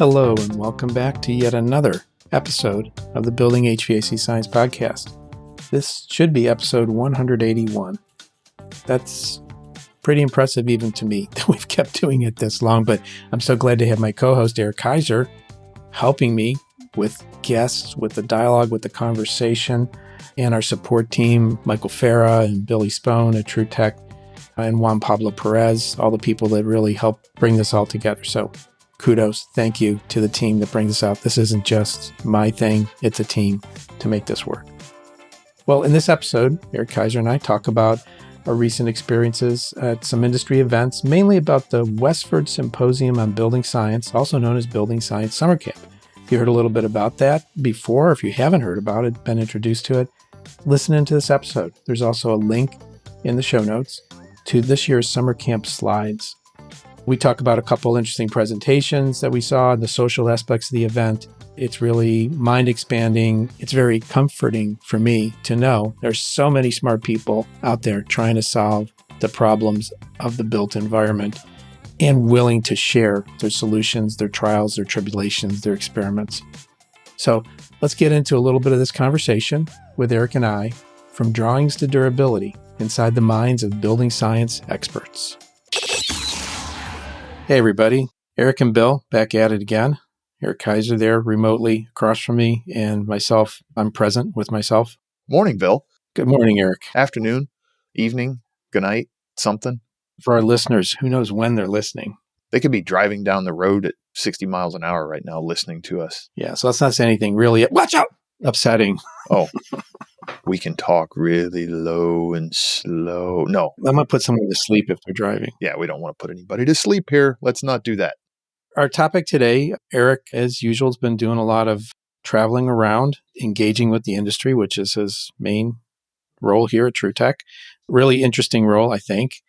Hello, and welcome back to yet another episode of the Building HVAC Science Podcast. This should be episode 181. That's pretty impressive even to me that we've kept doing it this long, but I'm so glad to have my co-host Eric Kaiser helping me with guests, with the dialogue, with the conversation, and our support team, Michael Farah and Billy Spohn at TrueTech, and Juan Pablo Perez, all the people that really help bring this all together. So kudos, thank you to the team that brings this out. This isn't just my thing, it's a team to make this work. Well, in this episode, Eric Kaiser and I talk about our recent experiences at some industry events, mainly about the Westford Symposium on Building Science, also known as Building Science Summer Camp. If you heard a little bit about that before, or if you haven't heard about it, been introduced to it, listen into this episode. There's also a link in the show notes to this year's summer camp slides. We talk about a couple interesting presentations that we saw, the social aspects of the event. It's really mind-expanding. It's very comforting for me to know there's so many smart people out there trying to solve the problems of the built environment and willing to share their solutions, their trials, their tribulations, their experiments. So let's get into a little bit of this conversation with Eric and I, from drawings to durability, inside the minds of building science experts. Hey everybody, Eric and Bill back at it again. Eric Kaiser there remotely across from me, and myself, I'm present with myself. Morning, Bill. Good morning, Eric. Afternoon, evening, good night, something. For our listeners, who knows when they're listening? They could be driving down the road at 60 miles an hour right now listening to us. Yeah, so let's not say anything really, watch out, upsetting. Oh, we can talk really low and slow. No. I'm going to put someone to sleep if they're driving. Yeah, we don't want to put anybody to sleep here. Let's not do that. Our topic today, Eric, as usual, has been doing a lot of traveling around, engaging with the industry, which is his main role here at TrueTech. Really interesting role, I think.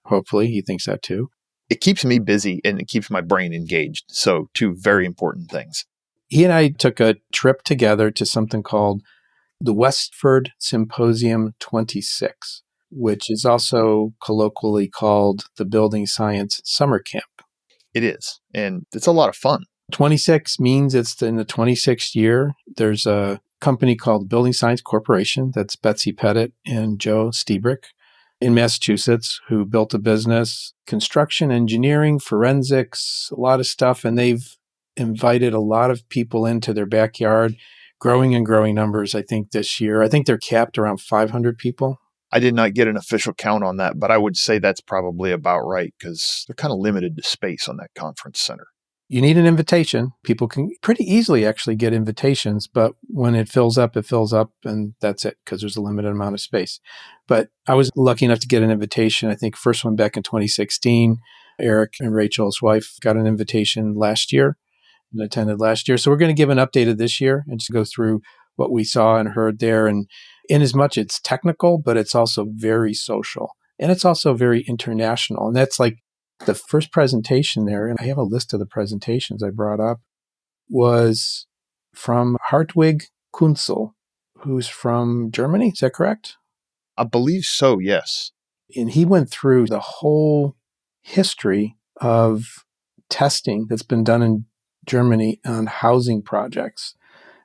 Hopefully, he thinks that too. It keeps me busy and it keeps my brain engaged. So, two very important things. He and I took a trip together to something called the Westford Symposium 26, which is also colloquially called the Building Science Summer Camp. It is. And it's a lot of fun. 26 means it's in the 26th year. There's a company called Building Science Corporation. That's Betsy Pettit and Joe Stiebrick in Massachusetts, who built a business, construction, engineering, forensics, a lot of stuff. And they've invited a lot of people into their backyard, growing and growing numbers, I think, this year. I think they're capped around 500 people. I did not get an official count on that, but I would say that's probably about right because they're kind of limited to space on that conference center. You need an invitation. People can pretty easily actually get invitations, but when it fills up, and that's it because there's a limited amount of space. But I was lucky enough to get an invitation. I think first one back in 2016. Eric and Rachel, his wife, got an invitation last year and attended last year. So we're going to give an update of this year and just go through what we saw and heard there. And in as much it's technical, but it's also very social and it's also very international. And that's like the first presentation there. And I have a list of the presentations I brought up was from Hartwig Kunzel, who's from Germany. Is that correct? I believe so, yes. And he went through the whole history of testing that's been done in Germany on housing projects.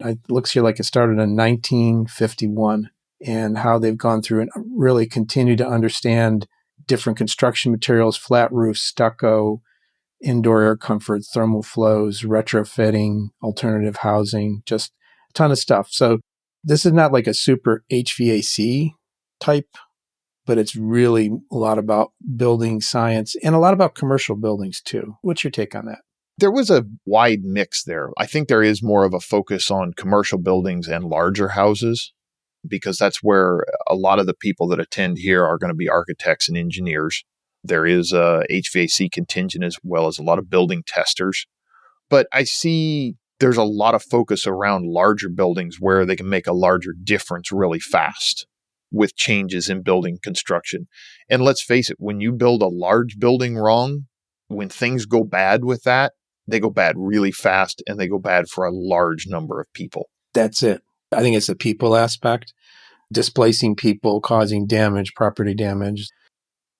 It looks here like it started in 1951 and how they've gone through and really continue to understand different construction materials, flat roofs, stucco, indoor air comfort, thermal flows, retrofitting, alternative housing, just a ton of stuff. So this is not like a super HVAC type, but it's really a lot about building science and a lot about commercial buildings too. What's your take on that? There was a wide mix there. I think there is more of a focus on commercial buildings and larger houses because that's where a lot of the people that attend here are going to be architects and engineers. There is a HVAC contingent as well as a lot of building testers. But I see there's a lot of focus around larger buildings where they can make a larger difference really fast with changes in building construction. And let's face it, when you build a large building wrong, when things go bad with that, they go bad really fast and they go bad for a large number of people. That's it. I think it's the people aspect, displacing people, causing damage, property damage.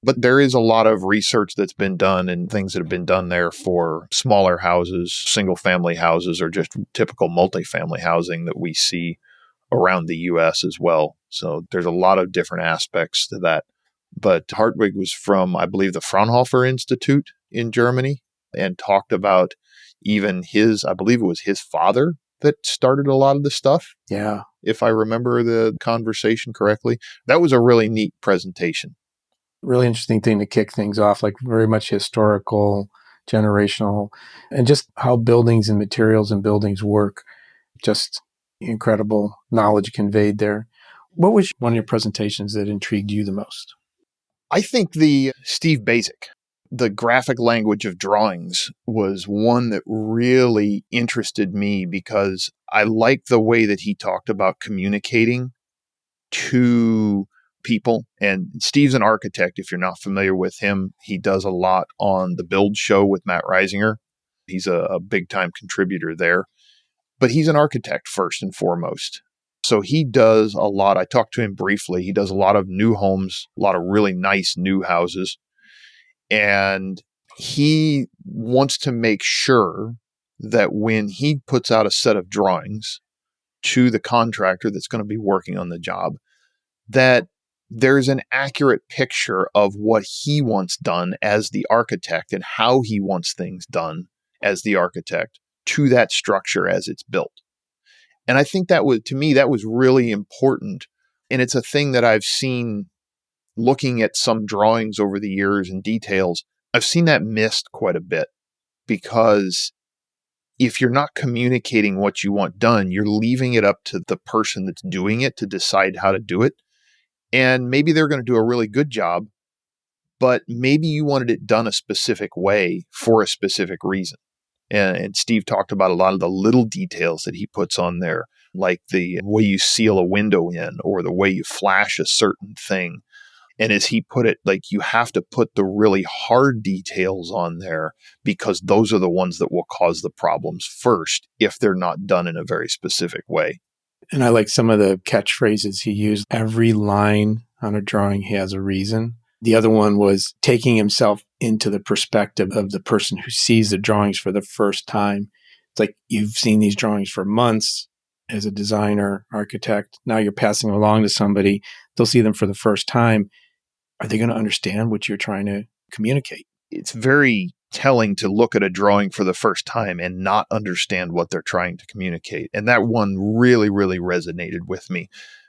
But there is a lot of research that's been done and things that have been done there for smaller houses, single family houses, or just typical multifamily housing that we see around the US as well. So there's a lot of different aspects to that. But Hartwig was from, I believe, the Fraunhofer Institute in Germany, and talked about even I believe it was his father that started a lot of the stuff. Yeah. If I remember the conversation correctly. That was a really neat presentation. Really interesting thing to kick things off, like very much historical, generational, and just how buildings and materials and buildings work. Just incredible knowledge conveyed there. What was one of your presentations that intrigued you the most? I think the Steve Baczek, the graphic language of drawings, was one that really interested me because I like the way that he talked about communicating to people. And Steve's an architect. If you're not familiar with him, he does a lot on the Build show with Matt Reisinger. He's a big time contributor there, but he's an architect first and foremost. So he does a lot. I talked to him briefly. He does a lot of new homes, a lot of really nice new houses. And he wants to make sure that when he puts out a set of drawings to the contractor that's going to be working on the job, that there's an accurate picture of what he wants done as the architect and how he wants things done as the architect to that structure as it's built. And I think that was, to me, that was really important. And it's a thing that I've seen looking at some drawings over the years and details. I've seen that missed quite a bit, because if you're not communicating what you want done, you're leaving it up to the person that's doing it to decide how to do it. And maybe they're going to do a really good job, but maybe you wanted it done a specific way for a specific reason. And Steve talked about a lot of the little details that he puts on there, like the way you seal a window in or the way you flash a certain thing. And as he put it, like, you have to put the really hard details on there because those are the ones that will cause the problems first if they're not done in a very specific way. And I like some of the catchphrases he used. Every line on a drawing has a reason. The other one was taking himself into the perspective of the person who sees the drawings for the first time. It's like you've seen these drawings for months as a designer, architect. Now you're passing along to somebody. They'll see them for the first time. Are they going to understand what you're trying to communicate? It's very telling to look at a drawing for the first time and not understand what they're trying to communicate. And that one really, really resonated with me,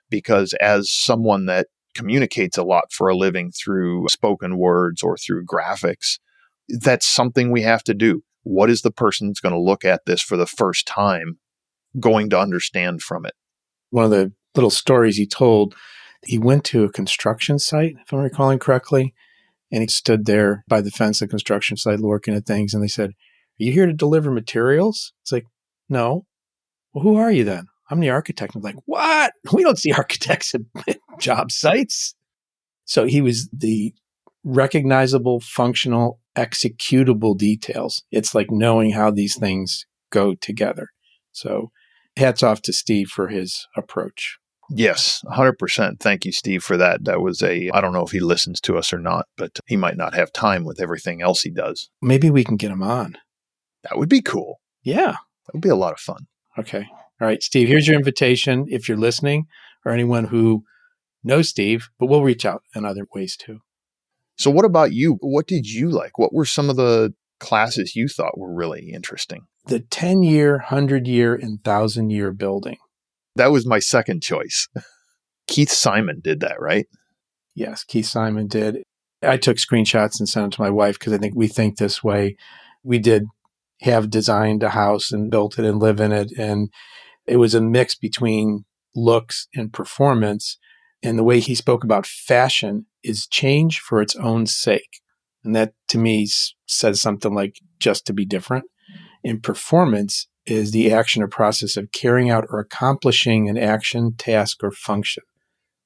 because as someone that communicates a lot for a living through spoken words or through graphics, that's something we have to do. What is the person that's going to look at this for the first time going to understand from it? One of the little stories he told, he went to a construction site, if I'm recalling correctly, and he stood there by the fence of the construction site looking at things, and they said, "Are you here to deliver materials?" It's like, "No." "Well, who are you then?" "I'm the architect." I'm like, "What? We don't see architects at job sites." So he was the recognizable, functional, executable details. It's like knowing how these things go together. So hats off to Steve for his approach. Yes, 100%. Thank you, Steve, for that. That was I don't know if he listens to us or not, but he might not have time with everything else he does. Maybe we can get him on. That would be cool. Yeah. That would be a lot of fun. Okay. All right, Steve, here's your invitation if you're listening, or anyone who knows Steve, but we'll reach out in other ways too. So what about you? What did you like? What were some of the classes you thought were really interesting? The 10-year, 100-year, and 1,000-year building. That was my second choice. Keith Simon did that, right? Yes, Keith Simon did. I took screenshots and sent them to my wife because I think we think this way. We did have designed a house and built it and live in it. And it was a mix between looks and performance. And the way he spoke about fashion is change for its own sake. And that to me says something like just to be different. And performance is the action or process of carrying out or accomplishing an action, task, or function.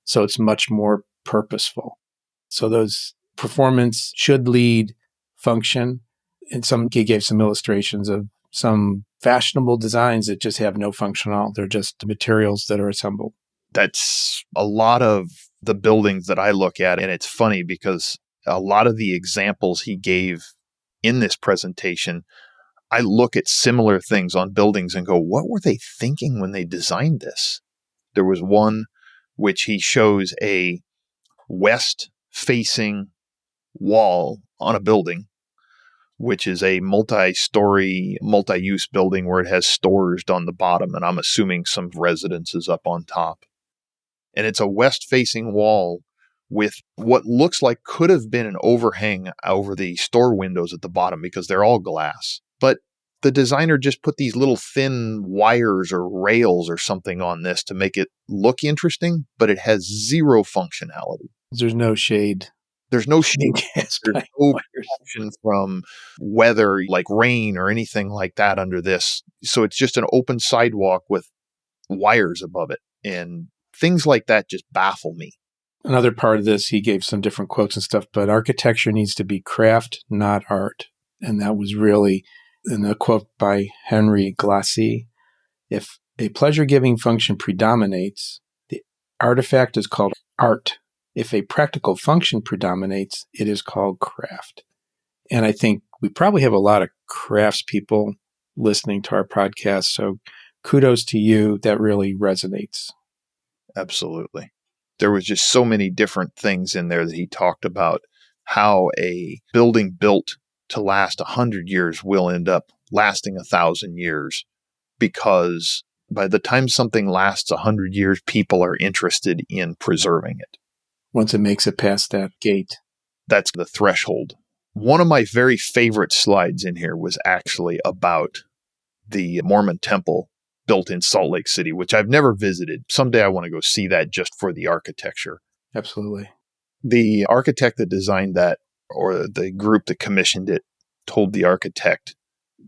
So it's much more purposeful. So those performance should lead function. And he gave some illustrations of some fashionable designs that just have no function at all. They're just materials that are assembled. That's a lot of the buildings that I look at. And it's funny because a lot of the examples he gave in this presentation, I look at similar things on buildings and go, what were they thinking when they designed this? There was one which he shows a west-facing wall on a building, which is a multi-story, multi-use building where it has stores on the bottom, and I'm assuming some residences up on top. And it's a west-facing wall with what looks like could have been an overhang over the store windows at the bottom because they're all glass. But the designer just put these little thin wires or rails or something on this to make it look interesting, but it has zero functionality. There's no shade. There's no shade. There's no protection from weather like rain or anything like that under this. So it's just an open sidewalk with wires above it. And things like that just baffle me. Another part of this, he gave some different quotes and stuff, but architecture needs to be craft, not art. And that was really in a quote by Henry Glassy. If a pleasure-giving function predominates, the artifact is called art. If a practical function predominates, it is called craft. And I think we probably have a lot of craftspeople listening to our podcast. So kudos to you. That really resonates. Absolutely. There was just so many different things in there that he talked about how a building built to last 100 years will end up lasting 1,000 years, because by the time something lasts 100 years, people are interested in preserving it. Once it makes it past that gate. That's the threshold. One of my very favorite slides in here was actually about the Mormon temple built in Salt Lake City, which I've never visited. Someday I want to go see that just for the architecture. Absolutely. The architect that designed that, or the group that commissioned it, told the architect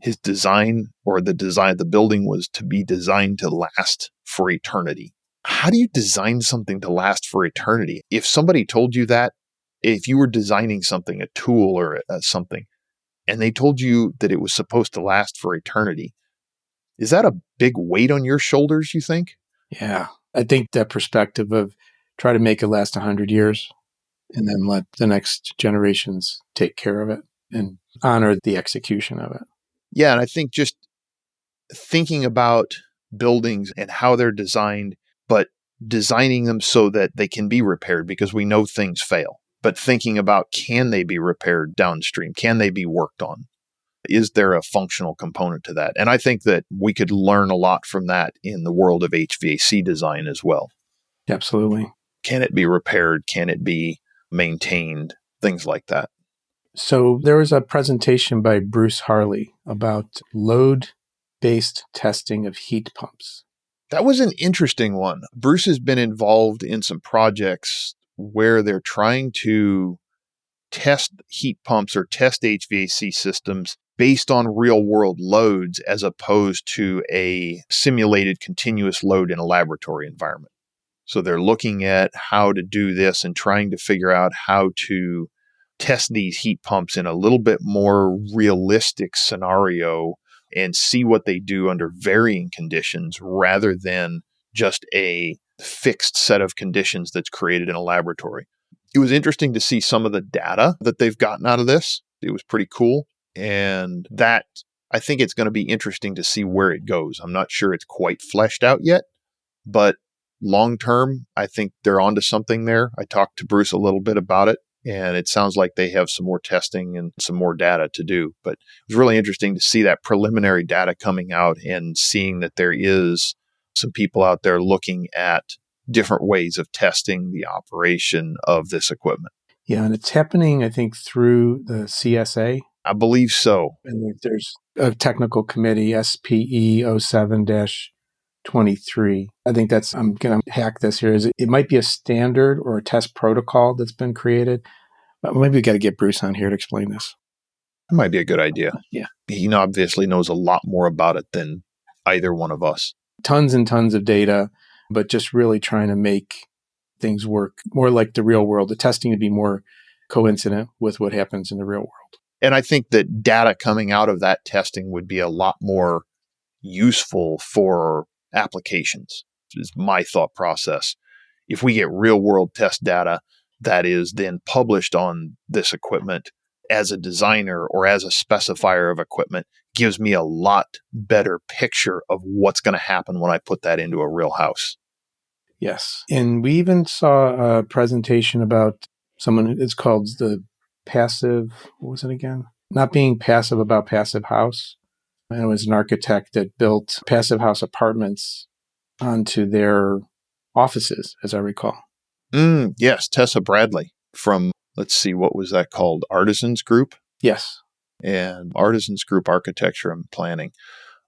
his design, or the design of the building, was to be designed to last for eternity. How do you design something to last for eternity? If somebody told you that, if you were designing something, a tool or something, and they told you that it was supposed to last for eternity, is that a big weight on your shoulders, you think? Yeah. I think that perspective of try to make it last 100 years and then let the next generations take care of it and honor the execution of it. Yeah, and I think just thinking about buildings and how they're designed, but designing them so that they can be repaired, because we know things fail. But thinking about, can they be repaired downstream? Can they be worked on? Is there a functional component to that? And I think that we could learn a lot from that in the world of HVAC design as well. Absolutely. Can it be repaired? Can it be maintained? Things like that. So there was a presentation by Bruce Harley about load-based testing of heat pumps. That was an interesting one. Bruce has been involved in some projects where they're trying to test heat pumps or test HVAC systems based on real-world loads as opposed to a simulated continuous load in a laboratory environment. So they're looking at how to do this and trying to figure out how to test these heat pumps in a little bit more realistic scenario and see what they do under varying conditions rather than just a fixed set of conditions that's created in a laboratory. It was interesting to see some of the data that they've gotten out of this. It was pretty cool. And that, I think it's going to be interesting to see where it goes. I'm not sure it's quite fleshed out yet, but long term, I think they're onto something there. I talked to Bruce a little bit about it, and it sounds like they have some more testing and some more data to do. But it was really interesting to see that preliminary data coming out and seeing that there is some people out there looking at different ways of testing the operation of this equipment. Yeah, and it's happening, I think, through the CSA. I believe so. And there's a technical committee, SPE07-23. I think that's, I'm going to hack this here. It might be a standard or a test protocol that's been created. But maybe we got to get Bruce on here to explain this. That might be a good idea. Yeah. He obviously knows a lot more about it than either one of us. Tons and tons of data, but just really trying to make things work more like the real world, the testing to be more coincident with what happens in the real world. And I think that data coming out of that testing would be a lot more useful for applications, is my thought process. If we get real world test data that is then published on this equipment as a designer or as a specifier of equipment gives me a lot better picture of what's going to happen when I put that into a real house. Yes. And we even saw a presentation about someone, it's called the passive, what was it again? Not being passive about passive house. And it was an architect that built passive house apartments onto their offices, as I recall. Yes, Tessa Bradley from, let's see, what was that called? Artisans Group? Yes. And Artisans Group Architecture and Planning.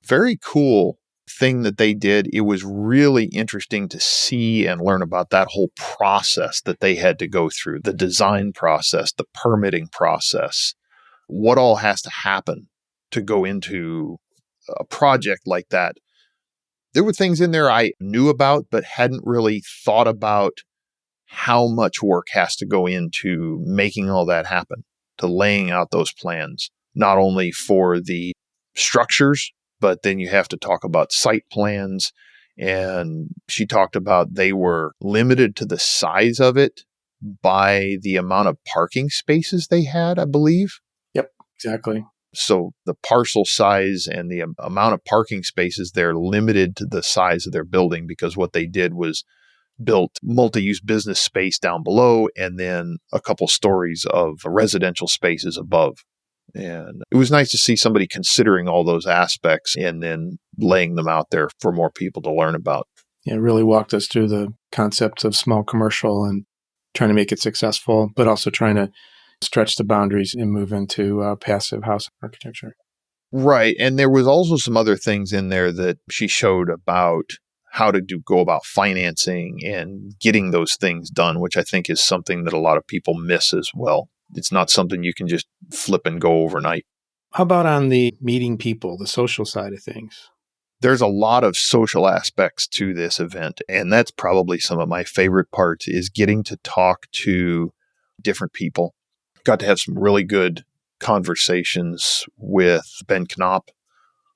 Very cool thing that they did. It was really interesting to see and learn about that whole process that they had to go through, the design process, the permitting process, what all has to happen to go into a project like that. There were things in there I knew about, but hadn't really thought about how much work has to go into making all that happen, to laying out those plans, not only for the structures, but then you have to talk about site plans. And she talked about they were limited to the size of it by the amount of parking spaces they had, I believe. Yep, exactly. So the parcel size and the amount of parking spaces, they're limited to the size of their building, because what they did was built multi-use business space down below and then a couple stories of residential spaces above. And it was nice to see somebody considering all those aspects and then laying them out there for more people to learn about. Yeah, it really walked us through the concepts of small commercial and trying to make it successful, but also trying to stretch the boundaries and move into passive house architecture. Right. And there was also some other things in there that she showed about how to go about financing and getting those things done, which I think is something that a lot of people miss as well. It's not something you can just flip and go overnight. How about on the meeting people, the social side of things? There's a lot of social aspects to this event, and that's probably some of my favorite parts, is getting to talk to different people. Got to have some really good conversations with Ben Knopp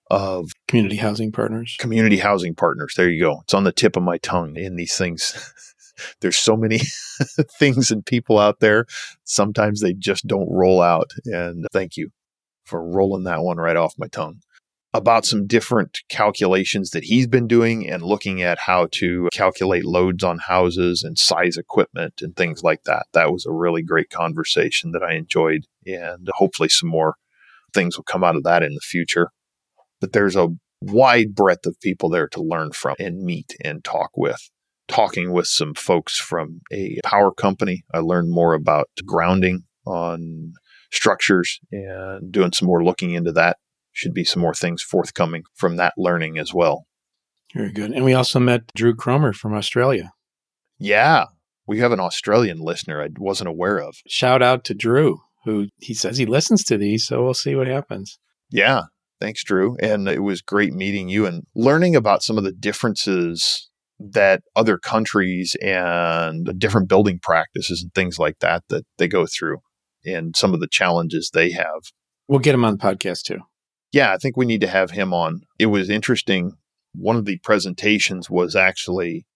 of Community Housing Partners. Community Housing Partners. There you go. It's on the tip of my tongue in these things. There's so many things and people out there. Sometimes they just don't roll out. And thank you for rolling that one right off my tongue. About some different calculations that he's been doing and looking at how to calculate loads on houses and size equipment and things like that. That was a really great conversation that I enjoyed. And hopefully some more things will come out of that in the future. But there's a wide breadth of people there to learn from and meet and talk with. Talking with some folks from a power company, I learned more about grounding on structures and doing some more looking into that. Should be some more things forthcoming from that learning as well. Very good. And we also met Drew Cromer from Australia. Yeah, we have an Australian listener I wasn't aware of. Shout out to Drew, who he says he listens to these, so we'll see what happens. Yeah, thanks, Drew. And it was great meeting you and learning about some of the differences that other countries and different building practices and things like that they go through and some of the challenges they have. We'll get him on the podcast too. Yeah, I think we need to have him on. It was interesting. One of the presentations was actually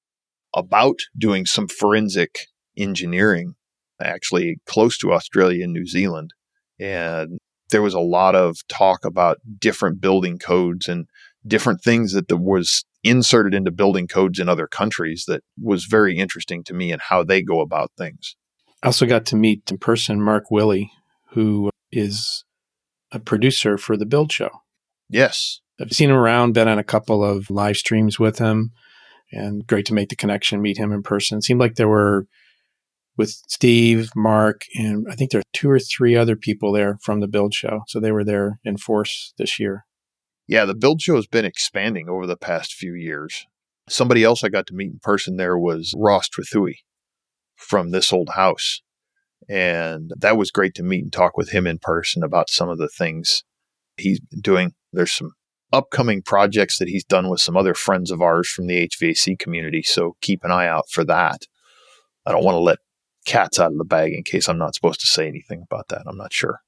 about doing some forensic engineering, actually close to Australia and New Zealand. And there was a lot of talk about different building codes and different things that was inserted into building codes in other countries that was very interesting to me and how they go about things. I also got to meet in person Mark Willey, who is a producer for the Build Show. Yes. I've seen him around, been on a couple of live streams with him, and great to make the connection, meet him in person. It seemed like there were, with Steve, Mark, and I think there are 2 or 3 other people there from the Build Show. So they were there in force this year. Yeah, the Build Show has been expanding over the past few years. Somebody else I got to meet in person there was Ross Trethui from This Old House. And that was great to meet and talk with him in person about some of the things he's doing. There's some upcoming projects that he's done with some other friends of ours from the HVAC community. So keep an eye out for that. I don't want to let cats out of the bag in case I'm not supposed to say anything about that. I'm not sure.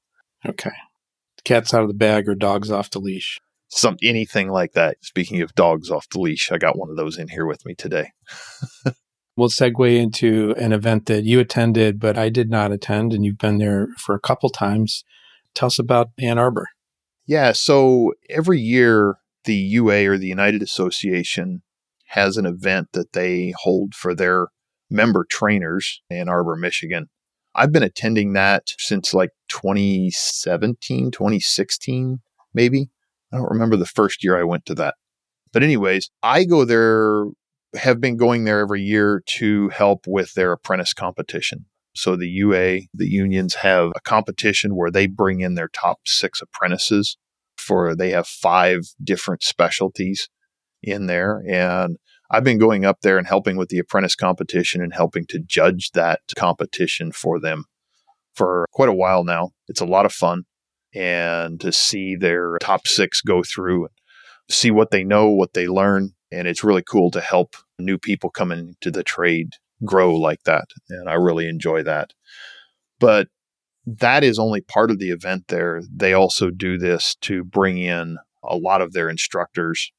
Okay. Cats out of the bag or dogs off the leash. Anything like that. Speaking of dogs off the leash, I got one of those in here with me today. We'll segue into an event that you attended, but I did not attend, and you've been there for a couple times. Tell us about Ann Arbor. Yeah, so every year, the UA, or the United Association, has an event that they hold for their member trainers in Ann Arbor, Michigan. I've been attending that since like 2017, 2016, maybe. I don't remember the first year I went to that. But anyways, I go there, have been going there every year to help with their apprentice competition. So the UA, the unions, have a competition where they bring in their top 6 apprentices they have 5 different specialties in there. And I've been going up there and helping with the apprentice competition and helping to judge that competition for them for quite a while now. It's a lot of fun. And to see their top 6 go through and see what they know, what they learn. And it's really cool to help new people coming into the trade grow like that. And I really enjoy that. But that is only part of the event there. They also do this to bring in a lot of their instructors.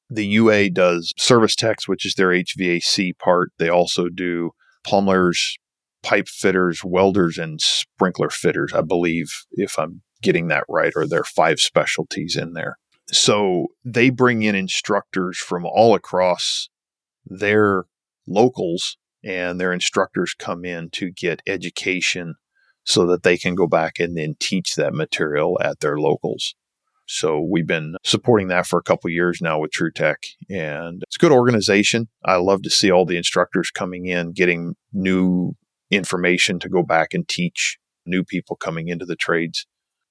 The UA does service techs, which is their HVAC part. They also do plumbers, pipe fitters, welders, and sprinkler fitters, I believe, if I'm getting that right, or there are 5 specialties in there. So they bring in instructors from all across their locals, and their instructors come in to get education so that they can go back and then teach that material at their locals. So we've been supporting that for a couple of years now with TrueTech, and it's a good organization. I love to see all the instructors coming in, getting new information to go back and teach new people coming into the trades.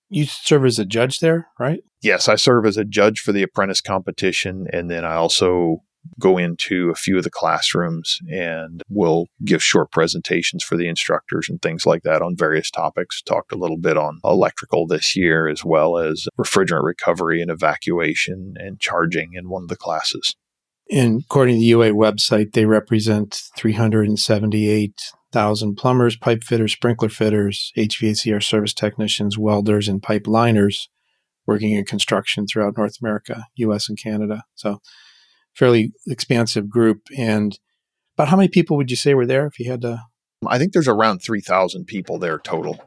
You serve as a judge there, right? Yes, I serve as a judge for the apprentice competition, and then I also go into a few of the classrooms and will give short presentations for the instructors and things like that on various topics. Talked a little bit on electrical this year, as well as refrigerant recovery and evacuation and charging in one of the classes. And according to the UA website, they represent 378,000 plumbers, pipe fitters, sprinkler fitters, HVACR service technicians, welders, and pipe liners working in construction throughout North America, US and Canada. So fairly expansive group. And about how many people would you say were there if you had to? I think there's around 3,000 people there total.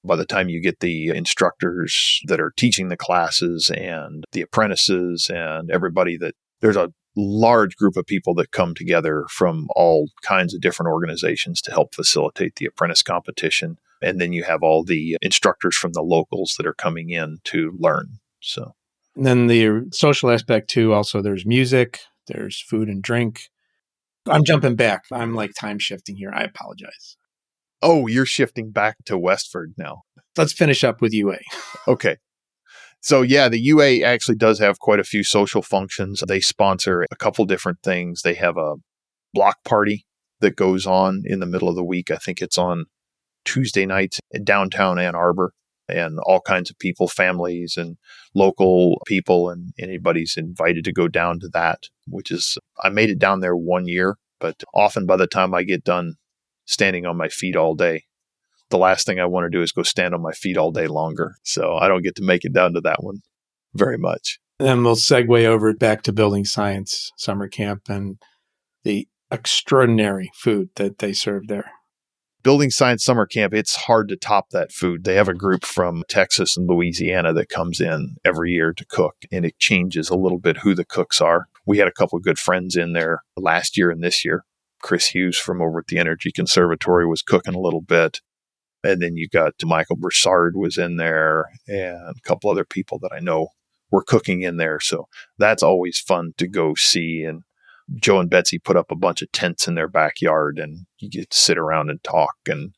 By the time you get the instructors that are teaching the classes and the apprentices and everybody, there's a large group of people that come together from all kinds of different organizations to help facilitate the apprentice competition. And then you have all the instructors from the locals that are coming in to learn. So. And then the social aspect too, also there's music, there's food and drink. I'm jumping back. I'm like time shifting here. I apologize. Oh, you're shifting back to Westford now. Let's finish up with UA. Okay. So yeah, the UA actually does have quite a few social functions. They sponsor a couple different things. They have a block party that goes on in the middle of the week. I think it's on Tuesday nights in downtown Ann Arbor. And all kinds of people, families and local people, and anybody's invited to go down to that, I made it down there one year, but often by the time I get done standing on my feet all day, the last thing I want to do is go stand on my feet all day longer. So I don't get to make it down to that one very much. And then we'll segue over back to Building Science Summer Camp and the extraordinary food that they serve there. Building Science Summer Camp, it's hard to top that food. They have a group from Texas and Louisiana that comes in every year to cook, and it changes a little bit who the cooks are. We had a couple of good friends in there last year and this year. Chris Hughes from over at the Energy Conservatory was cooking a little bit. And then you got Michael Broussard was in there, and a couple other people that I know were cooking in there. So that's always fun to go see. And Joe and Betsy put up a bunch of tents in their backyard, and you get to sit around and talk. And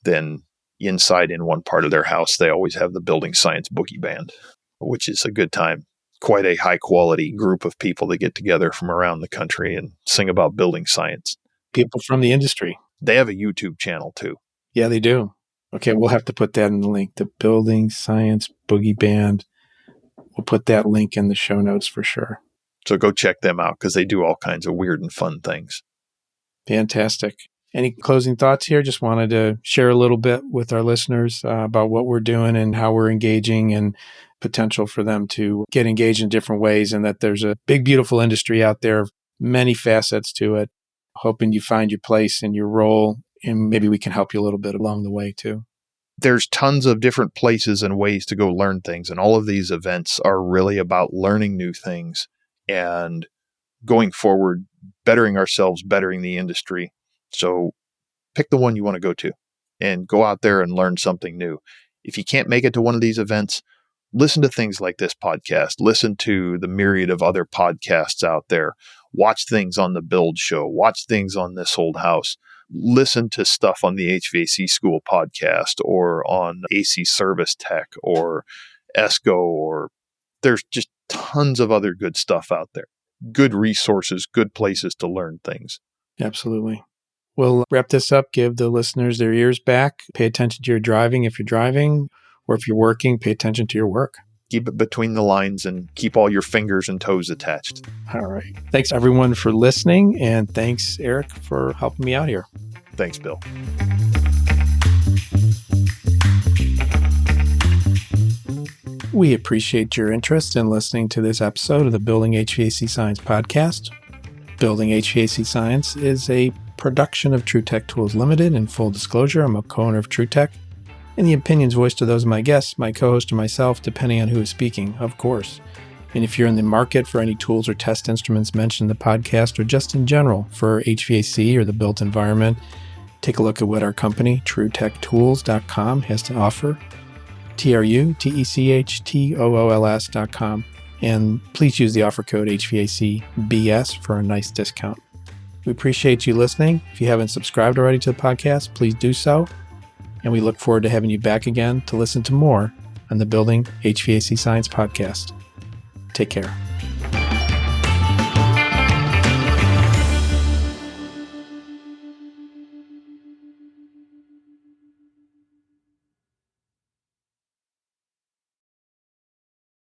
then inside in one part of their house, they always have the Building Science Boogie Band, which is a good time. Quite a high quality group of people that get together from around the country and sing about building science. People from the industry. They have a YouTube channel too. Yeah, they do. Okay, we'll have to put that in the link. The Building Science Boogie Band. We'll put that link in the show notes for sure. So go check them out because they do all kinds of weird and fun things. Fantastic. Any closing thoughts here? Just wanted to share a little bit with our listeners about what we're doing and how we're engaging and potential for them to get engaged in different ways, and that there's a big, beautiful industry out there, many facets to it. hoping you find your place and your role, and maybe we can help you a little bit along the way too. There's tons of different places and ways to go learn things. And all of these events are really about learning new things and going forward, bettering ourselves, bettering the industry. So pick the one you want to go to and go out there and learn something new. If you can't make it to one of these events, listen to things like this podcast. Listen to the myriad of other podcasts out there. Watch things on the Build Show. Watch things on This Old House. Listen to stuff on the HVAC School podcast or on AC Service Tech or ESCO, or there's just tons of other good stuff out there. Good resources, good places to learn things. Absolutely. We'll wrap this up. Give the listeners their ears back. Pay attention to your driving if you're driving, or if you're working, pay attention to your work. Keep it between the lines and keep all your fingers and toes attached. All right. Thanks, everyone, for listening. And thanks, Eric, for helping me out here. Thanks, Bill. We appreciate your interest in listening to this episode of the Building HVAC Science Podcast. Building HVAC Science is a production of TruTech Tools Limited. In full disclosure, I'm a co-owner of TruTech. And the opinions voiced are those of my guests, my co-host, or myself, depending on who is speaking, of course. And if you're in the market for any tools or test instruments mentioned in the podcast, or just in general for HVAC or the built environment, take a look at what our company, TruTechTools.com, has to offer. TruTechTools.com. And please use the offer code HVACBS for a nice discount. We appreciate you listening. If you haven't subscribed already to the podcast, please do so. And we look forward to having you back again to listen to more on the Building HVAC Science Podcast. Take care.